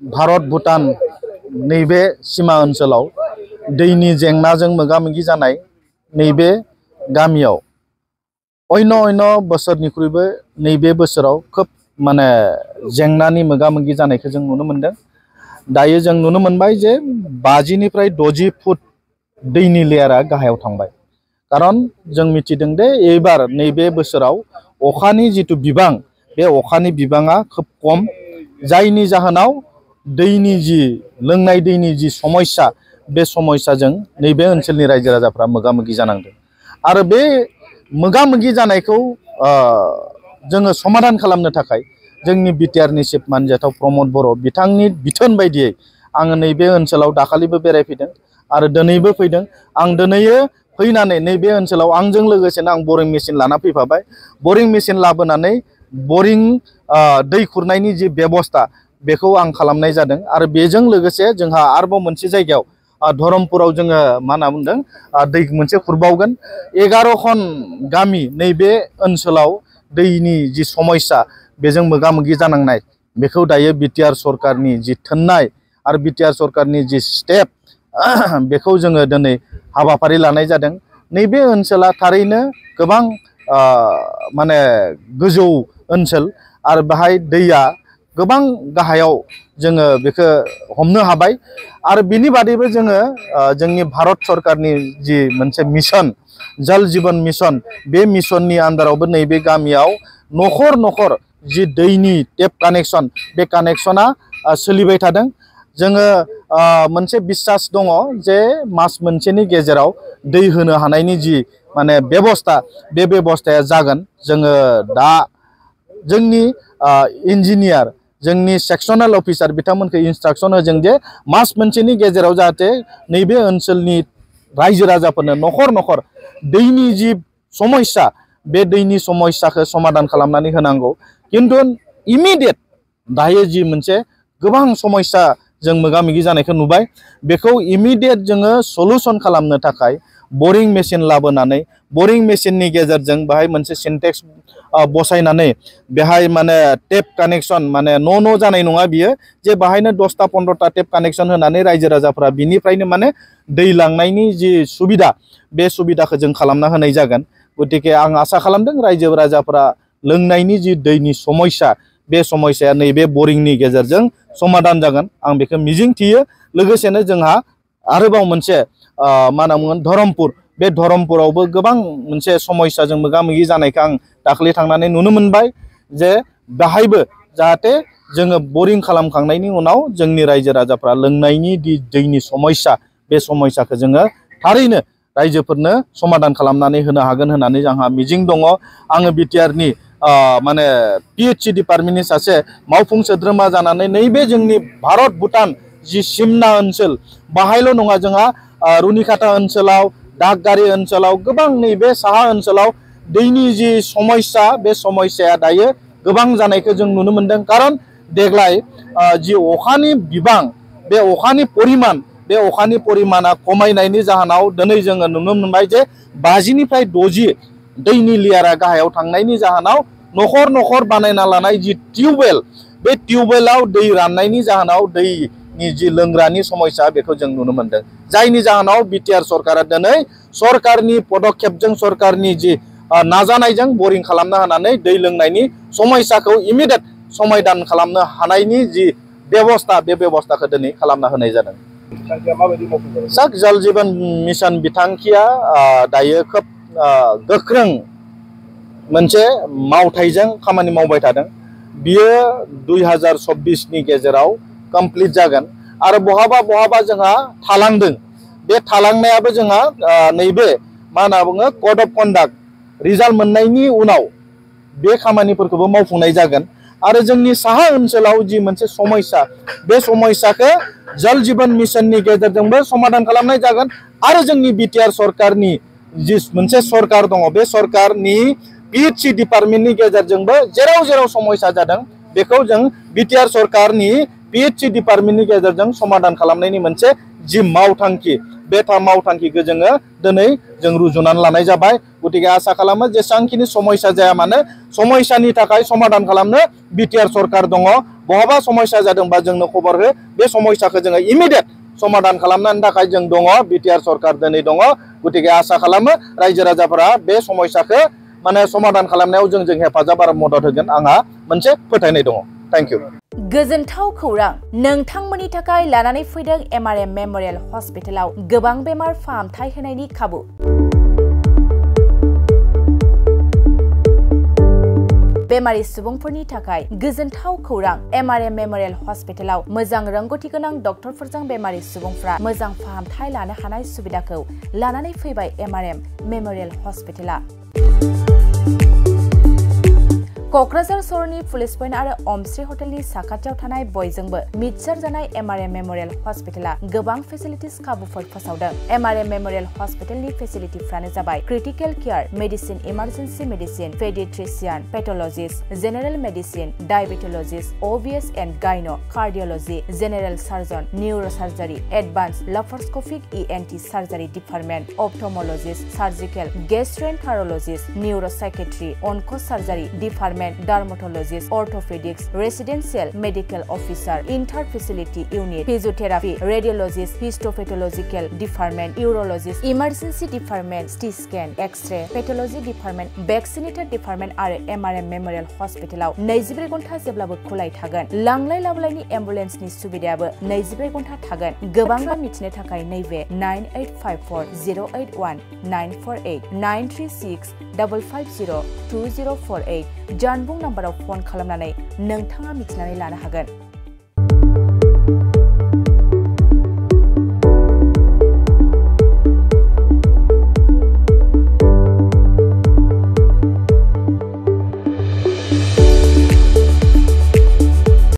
भारत भूटान नैबे सीमा ओनसोलाव दैनि जेंनाजों मोगा-मोगि जानाय नैबे गामियाव अन्य बोसोरनिख्रुइबो नैबे बोसोराव खोब माने जेंनानि मोगा-मोगि जानायखौ जों नुनो मोनदों। दायो जों नुनो मोनबाय जे 50 निफ्राय 60 फुट दैनि लेयारा गाहायाव थांबाय। कारण जों मिथिदों दे एबार नैबे बोसोराव अखानि जितु बिबां बे अखानि बिबाङा खोब खम, जायनि जाहोनाव दैनि जि लोंनाय दैनि जि समस्या बे समस्याजों नैबे ओनसोलनि रायजो राजाफ्रा मोगा-मोगि जानांदों। आरो बे मोगा-मोगि जानायखौ जोङो समाधान खालामनो थाखाय जोंनि बिटिआरनि चिफ मानजाथाव प्रमद बर' बिथांनि बिथोन बायदियै आङो नैबे ओनसोलाव दाखालिबो बेरायफैदों आरो दिनैबो फैदों। आं दिनैयो फैनानै नैबे ओनसोलाव आंजों लोगोसेनो आं बरिं मेसिन लाना फैफाबाय। बरिं मेसिन लाबोनानै बरिं दै खुरनायनि जि बेबस्था बेखौ आं खालामनाय जादों। आरो बेजों लोगोसे जोंहा आरोबाव मोनसे जायगायाव धरमपुराव जोङो मा होनना बुंदों दै मोनसे खुरबावगोन। 11 खन गामि नैबे ओनसोलाव दैनि जि समस्या बेजों मोगा-मोगि जानांनाय बेखौ दायो बिटिआर सरकारनि जि थोननाय आरो बिटिआर सरकारनि जि स्टेप बेखौ जोङो दिनै हाबाफारि लानाय जादों। नैबे ओनसोला थारैनो गोबां माने गोजौ ओनसोल आरो बेहाय दैया गोबां गाहायाव जोङो बेखौ हमनो हाबाय। आरो बिनि बादैबो जोङो जोंनि भारत सरकारनि जि मोनसे मिशन जल जीवन मिशन बे मिशननि आन्दारावबो नैबे गामियाव नखर नखर जि दैनि टेप कानेक्शन बे कानेक्शना सोलिबाय थादों। जोङो मोनसे बिश्वास दङ जे मास मोनसेनि गेजेराव दै होनो हानायनि जि माने बेबस्था बे बेबस्थाया जागोन। जोङो दा जोंनि इन्जिनियार जोंनि सेक्सनेल अफिसार बिथांमोनखौ इन्सट्राक्शन होजों जे मास मोनसेनि गेजेराव जाहाथे नैबे ओनसोलनि रायजो राजाफोरनो नखर नखर दैनि जि समस्या बे दैनि समस्याखौ समाधान खालामनानै होनांगौ। किन्तु इमिडिएट दायो जि मोनसे गोबां समस्या जों मोगा-मोगि जानायखौ नुबाय, बेखौ इमिडिएट जोङो सल्युशन खालामनो थाखाय बरिं मेसिन लाबोनानै बरिं मेसिननि गेजेरजों बेहाय मोनसे सिन्टेक्स बसायनानै बेहाय माने टेप कानेक्शन माने न' जानाय नङा बियो जे बाहायनो 10टा 15टा टेप कानेक्शन होनानै रायजो राजाफ्रा बिनिफ्रायनो माने दै लांनायनि जि सुबिदा बे सुबिदाखौ जों खालामना होनाय जागोन। गतिके आं आसा खालामदों रायजो राजाफ्रा लोंनायनि जि दैनि समस्या बे समस्याया नैबे बरिंनि गेजेरजों समाधान जागोन आं बेखौ मिजिं थियो। लोगोसेनो जोंहा आरोबाव मोनसे मा होनना बुंगोन धरमपुर, बे धरमपुरावबो गोबां मोनसे समस्याजों मोगा-मोगि जानायखौ आं दाखालि थांनानै नुनो मोनबाय जे बेहायबो जाहाथे जोङो बरिं खालामखांनायनि उनाव जोंनि रायजो राजाफ्रा लोंनायनि दैनि समस्या बे समस्याखौ जोङो थारैनो रायजोफोरनो समाधान खालामनानै होनो हागोन होननानै आंहा मिजिं दङ। आङो बिटिआरनि माने पिएचइ डिपार्टमेन्टनि सासे मावफुं सोद्रोमा जानानै नैबे जोंनि भारत भुटान जि सिमना ओनसोल बाहायल' नङा, जोंहा रुनिकाटा ओनसोलाव दागगारि ओनसोलाव गोबां नैबे साहा ओनसोलाव दैनि जि समस्या बे समस्याया दायो गोबां जानायखौ जों नुनो मोनदों कारण देग्लाय जि अखानि बिबां बे अखानि परिमान बे अखानि परिमाना खमायनायनि जाहोनाव दिनै जोङो नुनो मोनबाय जे 50 निफ्राय 60 दैनि लेयारा गाहायाव थांनायनि जाहोनाव नखर नखर बानायना लानाय जि टिउबवेल बे टिउबवेलाव दै राननायनि जाहोनाव दैनि जि लोंग्रानि समस्या बेखौ जों नुनो मोनदों जायनि जाहोनाव बिटिआर सरकारा दिनै सरकारनि पदक्षेपजों सरकारनि जि नाजानायजों बरिं खालामना होनानै दै लोंनायनि समस्याखौ इमिडिएट समाधान खालामनो हानायनि जि बेबस्था बे बेबस्थाखौ दिनै खालामना होनाय जादों साक जल जीवन मिशन बिथांखिया दायो खोब गोख्रों मोनसे मावथायजों खामानि मावबाय थादों बियो 2024 नि गेजेराव कमप्लीट जागोन आरो बहाबा बहाबा जोंहा थालांदों बे थालांनायाबो जोंहा नैबे मा होनना बुङो कोड अफ कन्डाक्ट रिजाल्ट मोननायनि उनाव बे खामानिफोरखौबो मावफुंनाय जागोन आरो जोंनि साहा ओनसोलाव जि मोनसे समस्या बे समस्याखौ जल जीवन मिशननि गेजेरजोंबो समाधान खालामनाय जागोन आरो जोंनि बिटिआर सरकारनि जि मोनसे सरकार दङ बे सरकारनि पिएचसि डिपार्टमेन्टनि गेजेरजोंबो जेराव जेराव समस्या जादों बेखौ जों बिटिआर सरकारनि पिएचसि डिपार्टमेन्टनि गेजेरजों समाधान खालामनायनि मोनसे जि मावथांखि बे मावथांखिखौ जोङो दिनै जों रुजुनानै लानाय जाबाय गतिके आसा खालामो जेसेबांखिनि समस्या जाया मानो समस्यानि थाखाय समाधान खालामनो बिटिआर सरकार दङ बहाबा समस्या जादोंबा जोंनो खबर हो बे समस्याखौ जोङो इमिडिएट समाधान खालामनायनि थाखाय जों दङ बिटिआर सरकार दिनै दङ गतिके आसा खालामो रायजो राजाफोरा बे समस्याखौ माने समाधान खालामनायाव जों हेफाजाब आरो मदद होगोन आंहा मोनसे फोथायनाय दङ थैंक यू गोजोनथाव खौरां नोंथांमोननि थाखाय लानानै फैदों एमआरएम मेमोरियल हस्पिटालाव गोबां बेमार फाहामथाय होनायनि खाबु बेमारि सुबुंफोरनि थाखाय गोजोनथाव खौरां एमआरएम मेमोरियल हस्पिटालाव मोजां रोंगौथि गोनां डक्टरफोरजों बेमारि सुबुंफ्रा मोजां फाहामथाय लानो हानाय सुबिदाखौ लानानै फैबाय एमआरएम मेमोरियल हस्पिटाला क'क्राझार सहरनि पुलिस पइन्ट आरो अमश्री हटेलनि साखाथियाव थानाय बयजोंबो मिथिसार जानाय एमआरएम मेमोरियल हस्पिटाला गोबां फेसिलिटिस खाबुफोर फोसावदों एमआरएम मेमोरियल हस्पिटालनि फेसिलिटिफोरानो जाबाय critical care medicine emergency medicine pediatrician pathologist general medicine diabetologist OBS and gyno cardiology general surgeon neurosurgery advance laparoscopic ENT surgery department ophthalmologist surgical gastroenterologist neuropsychiatry onco surgery department dermatologist, orthopedics, residential medical officer, inter-facility unit, physiotherapy, radiologist, histopathological department, urologist, emergency department, CT scan, X-ray, pathology department, vaccinator department आरो MRM memorial हस्पिटालाव 24 घन्टा जेब्लाबो खुलाय थागोन लांलाय लाबोलायनि एम्बुलेन्सनि सुबिदायाबो 24 घन्टा थागोन गोबां मिथिनो थाखाय नैबे 9854081948 948 936 550 2048 जानबुं नाम्बाराव फन खालामनानै नोंथाङा मिथिनानै लानो हागोन।